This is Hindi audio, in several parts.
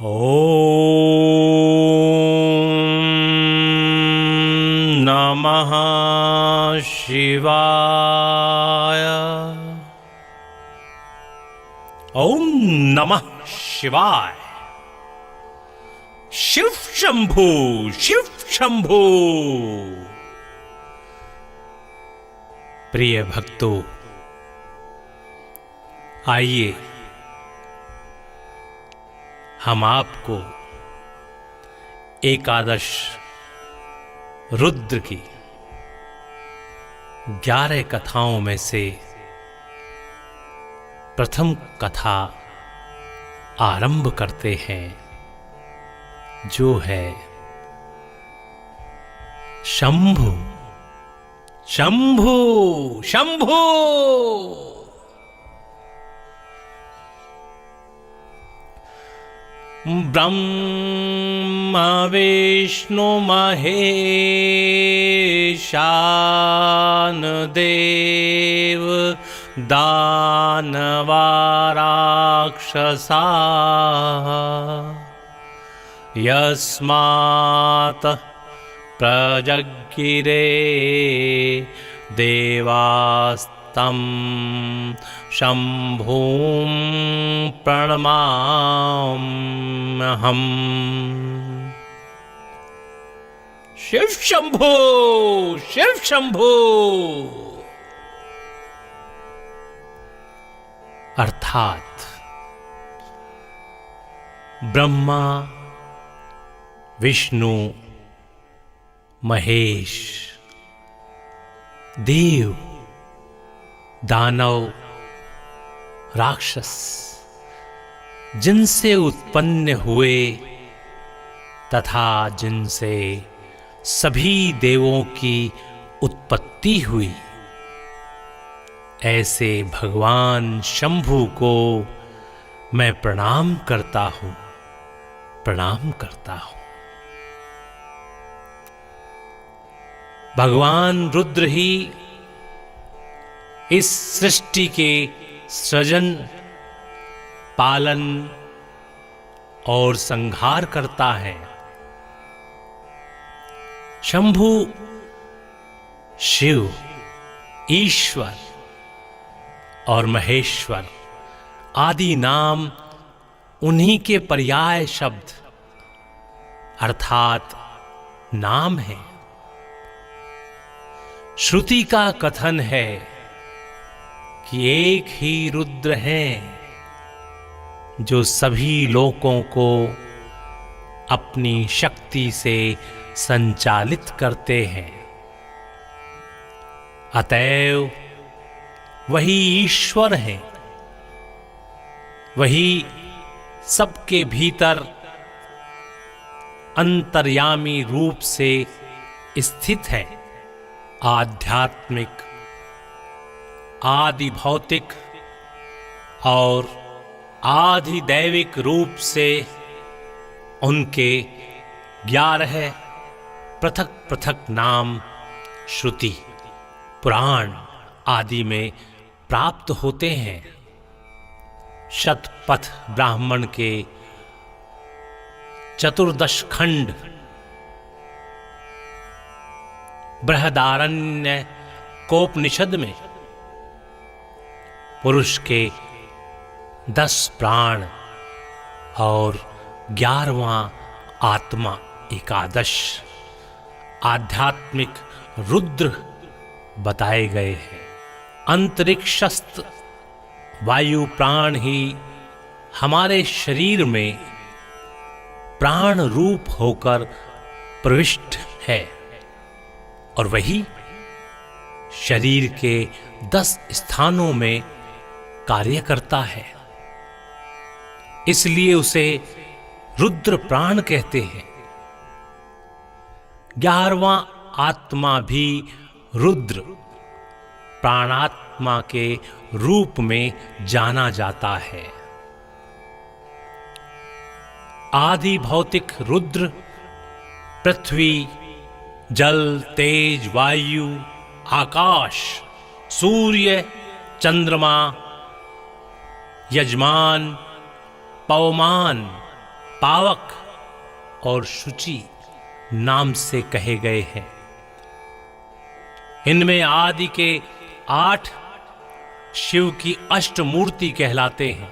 ॐ नमः शिवाय। ॐ नमः शिवाय। शिव शंभू, शिव शंभू। प्रिय भक्तों, आइए हम आपको एकादश रुद्र की 11 कथाओं में से प्रथम कथा आरंभ करते हैं, जो है शंभु शंभु शंभु। ब्रह्मा विष्णु महेशान देव दानवा राक्षसा यस्मात् प्रजगिरे देवास्तं शंभुं प्रणमाम्यहम्। शिव शंभो, शिव शंभो। अर्थात ब्रह्मा, विष्णु, महेश, देव, दानव, राक्षस जिनसे उत्पन्न हुए तथा जिनसे सभी देवों की उत्पत्ति हुई, ऐसे भगवान शंभु को मैं प्रणाम करता हूं, प्रणाम करता हूं। भगवान रुद्र ही इस सृष्टि के सृजन, पालन और संहार करता है। शंभु शिव, ईश्वर और महेश्वर आदि नाम उन्हीं के पर्याय शब्द अर्थात नाम है। श्रुति का कथन है कि एक ही रुद्र हैं जो सभी लोकों को अपनी शक्ति से संचालित करते हैं। अतएव वही ईश्वर हैं, वही सबके भीतर अंतर्यामी रूप से स्थित है। आध्यात्मिक, आदि भौतिक और आदि दैविक रूप से उनके 11 पृथक पृथक नाम श्रुति, पुराण आदि में प्राप्त होते हैं। शतपथ ब्राह्मण के 14 खंड, बृहदारण्य कोपनिषद में पुरुष के 10 प्राण और 11वां आत्मा एकादश आध्यात्मिक रुद्र बताए गए हैं। अंतरिक्षस्थ वायु प्राण ही हमारे शरीर में प्राण रूप होकर प्रविष्ट है और वही शरीर के 10 स्थानों में कार्य करता है। इसलिए उसे रुद्र प्राण कहते हैं। 11वां आत्मा भी रुद्र प्राणात्मा के रूप में जाना जाता है। आदि भौतिक रुद्र पृथ्वी, जल, तेज, वायु, आकाश, सूर्य, चंद्रमा, यजमान, पवमान पावक और शुचि नाम से कहे गए हैं। इनमें आदि के 8 शिव की अष्टमूर्ति कहलाते हैं।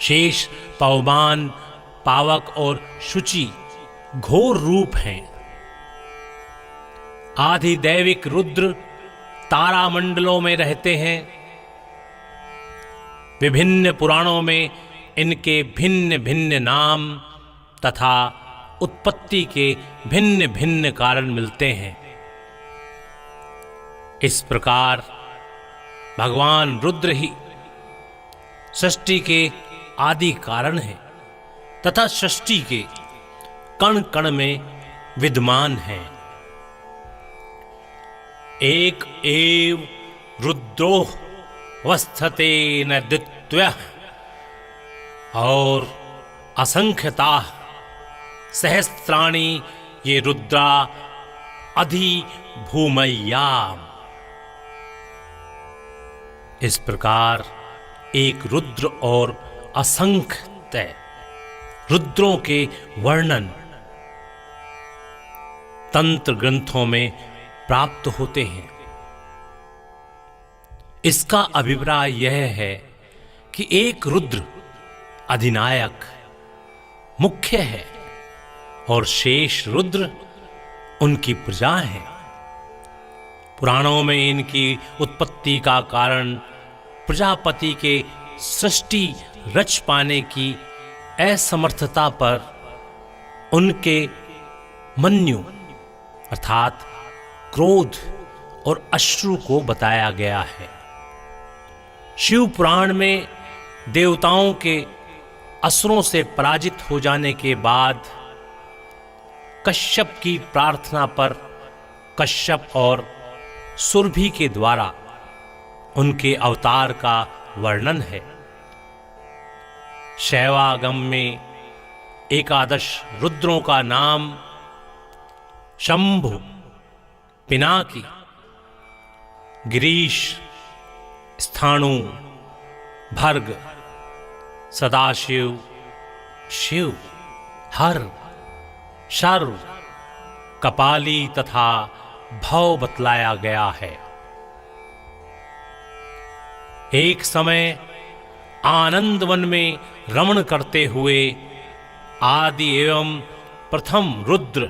शेष, पवमान, पावक और शुचि घोर रूप हैं। आधिदैविक रुद्र तारामंडलों में रहते हैं। विभिन्न पुराणों में इनके भिन्न भिन्न नाम तथा उत्पत्ति के भिन्न भिन्न कारण मिलते हैं। इस प्रकार भगवान रुद्र ही सृष्टि के आदि कारण है तथा सृष्टि के कण कण में विद्यमान है। एक एव रुद्रो वस्थते न द्वित्वः और असंख्यता सहस्त्राणि ये रुद्रा अधि भूमय्याम। इस प्रकार एक रुद्र और असंख्य रुद्रों के वर्णन तंत्र ग्रंथों में प्राप्त होते हैं। इसका अभिप्राय यह है कि एक रुद्र अधिनायक मुख्य है और शेष रुद्र उनकी प्रजा है। पुराणों में इनकी उत्पत्ति का कारण प्रजापति के सृष्टि रच पाने की असमर्थता पर उनके मन्यु अर्थात क्रोध और अश्रु को बताया गया है। शिव पुराण में देवताओं के असुरों से पराजित हो जाने के बाद कश्यप की प्रार्थना पर कश्यप और सुरभि के द्वारा उनके अवतार का वर्णन है। शैवागम में 11 रुद्रों का नाम शंभु, पिनाकी, गिरीश, स्थाणु, भर्ग, सदाशिव, शिव, हर, शर्व, कपाली तथा भव बतलाया गया है। एक समय आनंद वन में रमण करते हुए आदि एवं प्रथम रुद्र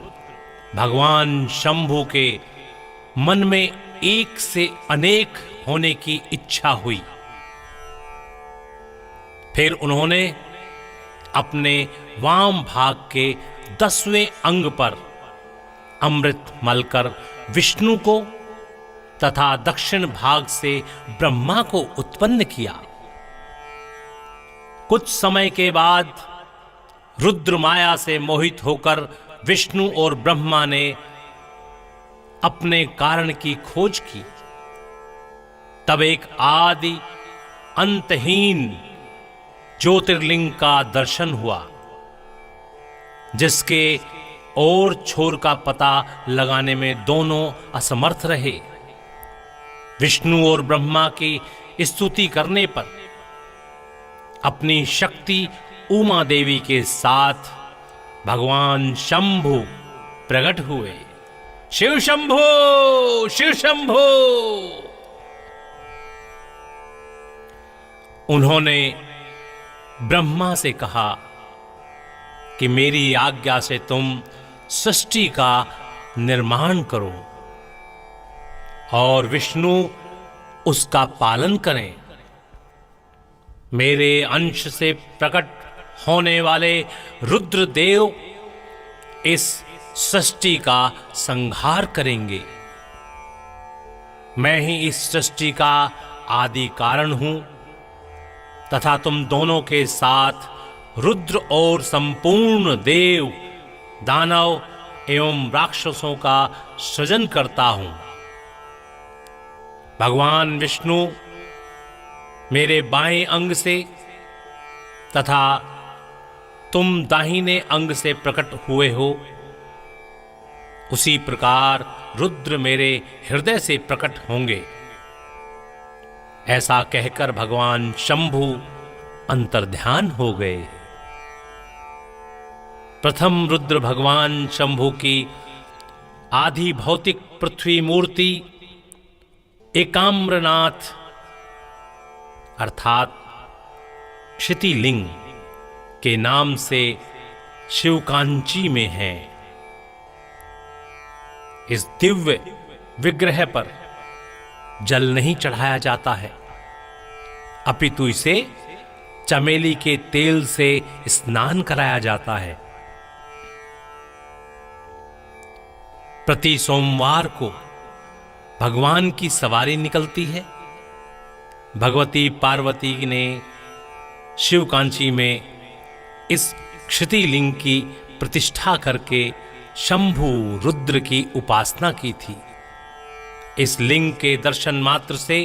भगवान शंभु के मन में एक से अनेक होने की इच्छा हुई। फिर उन्होंने अपने वाम भाग के 10वें अंग पर अमृत मलकर विष्णु को तथा दक्षिण भाग से ब्रह्मा को उत्पन्न किया। कुछ समय के बाद रुद्र माया से मोहित होकर विष्णु और ब्रह्मा ने अपने कारण की खोज की। तब एक आदि अंतहीन ज्योतिर्लिंग का दर्शन हुआ, जिसके और छोर का पता लगाने में दोनों असमर्थ रहे। विष्णु और ब्रह्मा की स्तुति करने पर अपनी शक्ति उमा देवी के साथ भगवान शंभु प्रकट हुए। शिव शंभो, शिव शंभो। उन्होंने ब्रह्मा से कहा कि मेरी आज्ञा से तुम सृष्टि का निर्माण करो और विष्णु उसका पालन करें। मेरे अंश से प्रकट होने वाले रुद्रदेव इस सृष्टि का संहार करेंगे। मैं ही इस सृष्टि का आदि कारण हूं तथा तुम दोनों के साथ रुद्र और संपूर्ण देव, दानव एवं राक्षसों का सृजन करता हूं। भगवान विष्णु मेरे बाएं अंग से तथा तुम दाहिने अंग से प्रकट हुए हो, उसी प्रकार रुद्र मेरे हृदय से प्रकट होंगे। ऐसा कहकर भगवान शंभु अंतर्ध्यान हो गए। प्रथम रुद्र भगवान शंभु की आधि भौतिक पृथ्वी मूर्ति एकाम्रनाथ अर्थात क्षितिलिंग के नाम से शिवकांची में है। इस दिव्य विग्रह पर जल नहीं चढ़ाया जाता है, अपितु इसे चमेली के तेल से स्नान कराया जाता है। प्रति सोमवार को भगवान की सवारी निकलती है। भगवती पार्वती ने शिवकांची में इस क्षितिलिंग की प्रतिष्ठा करके शंभु रुद्र की उपासना की थी। इस लिंग के दर्शन मात्र से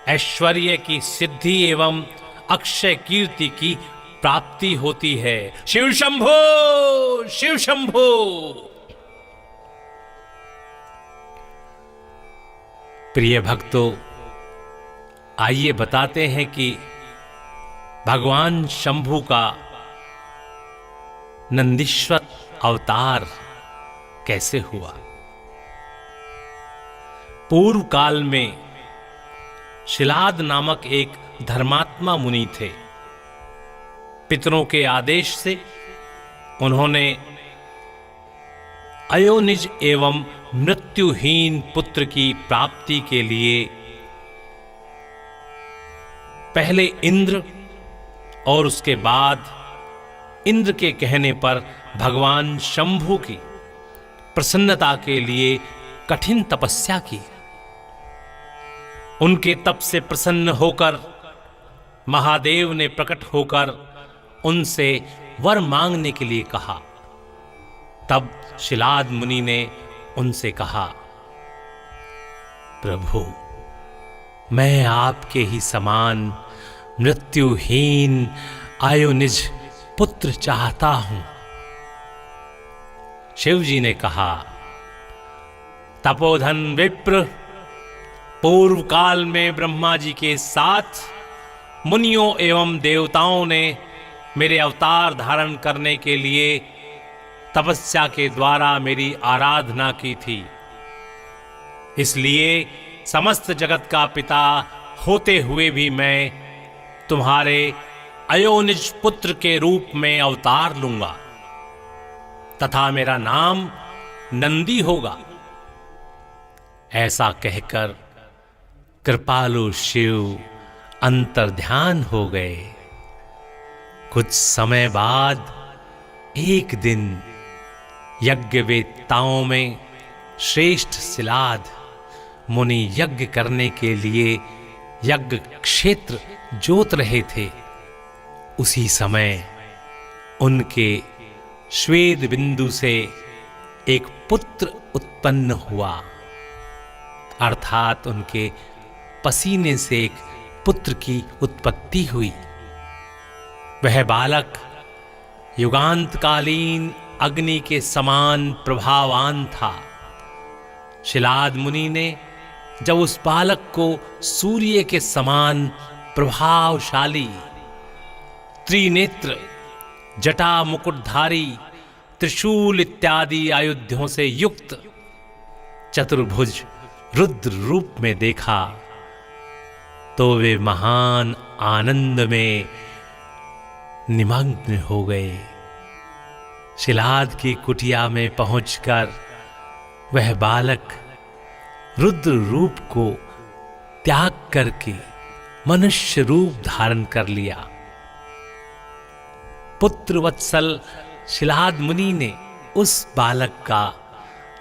ऐश्वर्य की सिद्धि एवं अक्षय कीर्ति की प्राप्ति होती है। शिव शंभो, शिव शंभो। प्रिय भक्तों, आइए बताते हैं कि भगवान शंभु का नंदीश्वर अवतार कैसे हुआ। पूर्व काल में शिलाद नामक एक धर्मात्मा मुनि थे। पितरों के आदेश से उन्होंने अयोनिज एवं मृत्युहीन पुत्र की प्राप्ति के लिए पहले इंद्र और उसके बाद इंद्र के कहने पर भगवान शंभु की प्रसन्नता के लिए कठिन तपस्या की। उनके तप से प्रसन्न होकर महादेव ने प्रकट होकर उनसे वर मांगने के लिए कहा। तब शिलाद मुनि ने उनसे कहा, प्रभु, मैं आपके ही समान मृत्युहीन अयोनिज पुत्र चाहता हूं। शिव जी ने कहा, तपोधन विप्र, पूर्व काल में ब्रह्मा जी के साथ मुनियों एवं देवताओं ने मेरे अवतार धारण करने के लिए तपस्या के द्वारा मेरी आराधना की थी। इसलिए समस्त जगत का पिता होते हुए भी मैं तुम्हारे अयोनिज पुत्र के रूप में अवतार लूंगा तथा मेरा नाम नंदी होगा। ऐसा कहकर कृपालु शिव अंतर्ध्यान हो गए। कुछ समय बाद एक दिन यज्ञवेत्ताओं में श्रेष्ठ शिलाद मुनि यज्ञ करने के लिए यज्ञ क्षेत्र जोत रहे थे। उसी समय उनके श्वेत बिंदु से एक पुत्र उत्पन्न हुआ, अर्थात उनके पसीने से एक पुत्र की उत्पत्ति हुई। वह बालक युगांतकालीन अग्नि के समान प्रभावान था। शिलाद मुनि ने जब उस बालक को सूर्य के समान प्रभावशाली, त्रिनेत्र, जटा मुकुटधारी, त्रिशूल इत्यादि आयुधों से युक्त चतुर्भुज रुद्र रूप में देखा तो वे महान आनंद में निमग्न हो गए। शिलाद की कुटिया में पहुंचकर वह बालक रुद्र रूप को त्याग करके मनुष्य रूप धारण कर लिया। पुत्र वत्सल शिलाद मुनि ने उस बालक का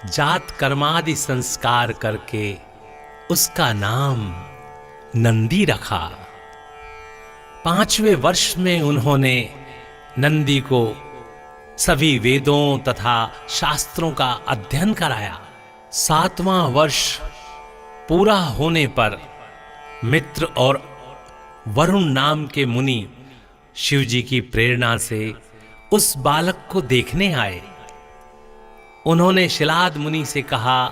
जात कर्मादि संस्कार करके उसका नाम नंदी रखा। 5वें वर्ष में उन्होंने नंदी को सभी वेदों तथा शास्त्रों का अध्ययन कराया। 7वां वर्ष पूरा होने पर मित्र और वरुण नाम के मुनि शिव जी की प्रेरणा से उस बालक को देखने आए। उन्होंने शिलाद मुनि से कहा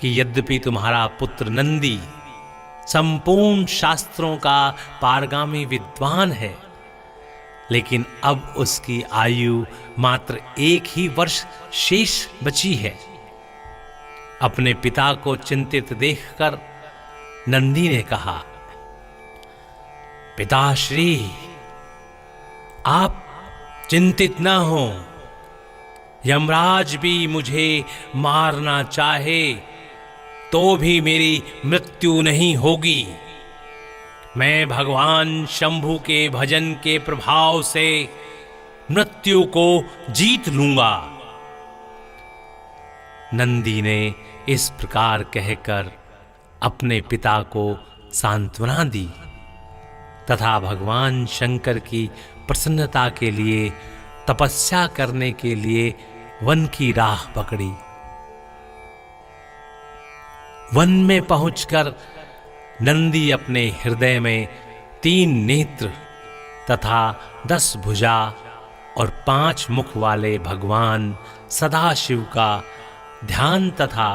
कि यद्यपि तुम्हारा पुत्र नंदी संपूर्ण शास्त्रों का पारगामी विद्वान है, लेकिन अब उसकी आयु मात्र 1 ही वर्ष शेष बची है। अपने पिता को चिंतित देखकर नंदी ने कहा, पिताश्री, आप चिंतित न हो। यमराज भी मुझे मारना चाहे तो भी मेरी मृत्यु नहीं होगी। मैं भगवान शंभु के भजन के प्रभाव से मृत्यु को जीत लूंगा। नंदी ने इस प्रकार कहकर अपने पिता को सांत्वना दी तथा भगवान शंकर की प्रसन्नता के लिए तपस्या करने के लिए वन की राह पकड़ी। वन में पहुंचकर नंदी अपने हृदय में 3 नेत्र तथा 10 भुजा और 5 मुख वाले भगवान सदाशिव का ध्यान तथा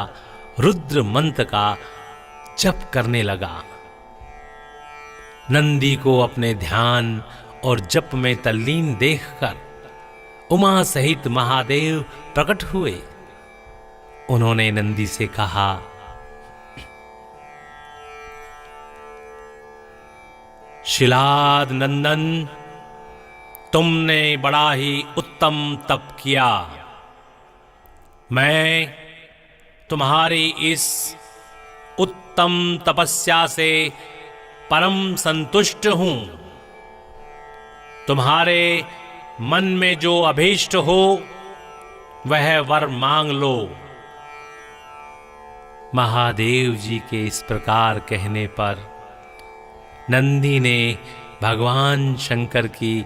रुद्र मंत्र का जप करने लगा। नंदी को अपने ध्यान और जप में तल्लीन देखकर उमा सहित महादेव प्रकट हुए। उन्होंने नंदी से कहा, शिलाद नंदन, तुमने बड़ा ही उत्तम तप किया। मैं तुम्हारी इस उत्तम तपस्या से परम संतुष्ट हूं। तुम्हारे मन में जो अभीष्ट हो वह वर मांग लो। महादेव जी के इस प्रकार कहने पर नंदी ने भगवान शंकर की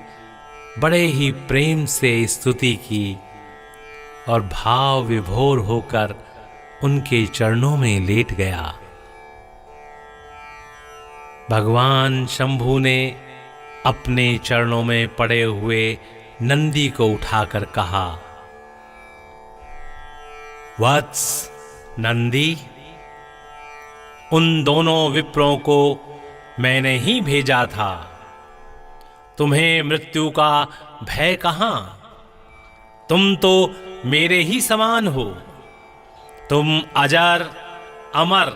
बड़े ही प्रेम से स्तुति की और भाव विभोर होकर उनके चरणों में लेट गया। भगवान शंभु ने अपने चरणों में पड़े हुए नंदी को उठाकर कहा, वत्स नंदी, उन दोनों विप्रों को मैंने ही भेजा था। तुम्हें मृत्यु का भय कहां? तुम तो मेरे ही समान हो। तुम अजर, अमर,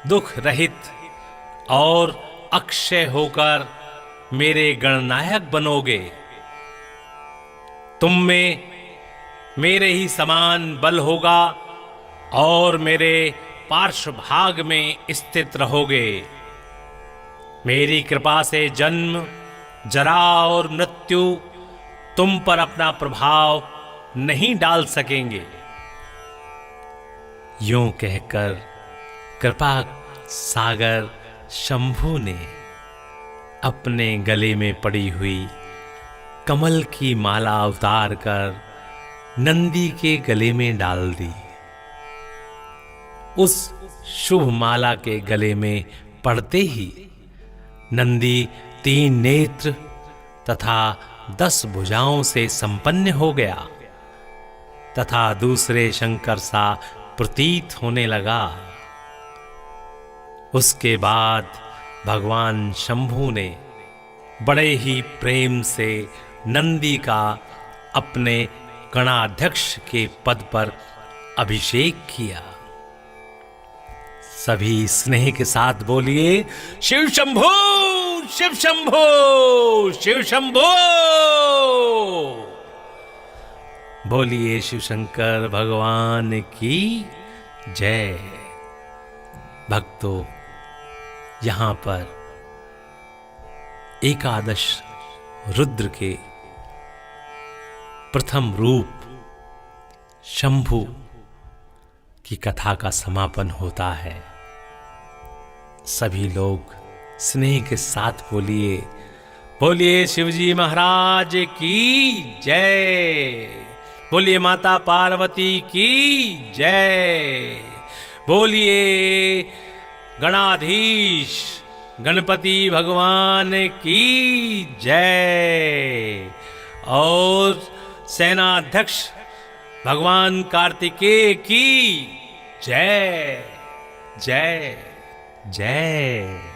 दुख रहित और अक्षय होकर मेरे गणनायक बनोगे। तुम में मेरे ही समान बल होगा और मेरे पार्श्व भाग में स्थित रहोगे। मेरी कृपा से जन्म, जरा और मृत्यु तुम पर अपना प्रभाव नहीं डाल सकेंगे। यूं कहकर कृपा सागर शंभु ने अपने गले में पड़ी हुई कमल की माला उतार कर नंदी के गले में डाल दी। उस शुभ माला के गले में पड़ते ही नंदी 3 नेत्र तथा 10 भुजाओं से संपन्न हो गया तथा दूसरे शंकर सा प्रतीत होने लगा। उसके बाद भगवान शंभु ने बड़े ही प्रेम से नंदी का अपने गणाध्यक्ष के पद पर अभिषेक किया। सभी स्नेह के साथ बोलिए, शिव शंभो, शिव शंभो, शिव शंभो। बोलिए शिव शंकर भगवान की जय। भक्तों, यहां पर एकादश रुद्र के प्रथम रूप शंभु की कथा का समापन होता है। सभी लोग स्नेह के साथ बोलिए, बोलिए शिवजी महाराज की जय। बोलिए माता पार्वती की जय। बोलिए गणाधीश गणपति भगवान की जय और सेनाध्यक्ष भगवान कार्तिकेय की जय जय जय।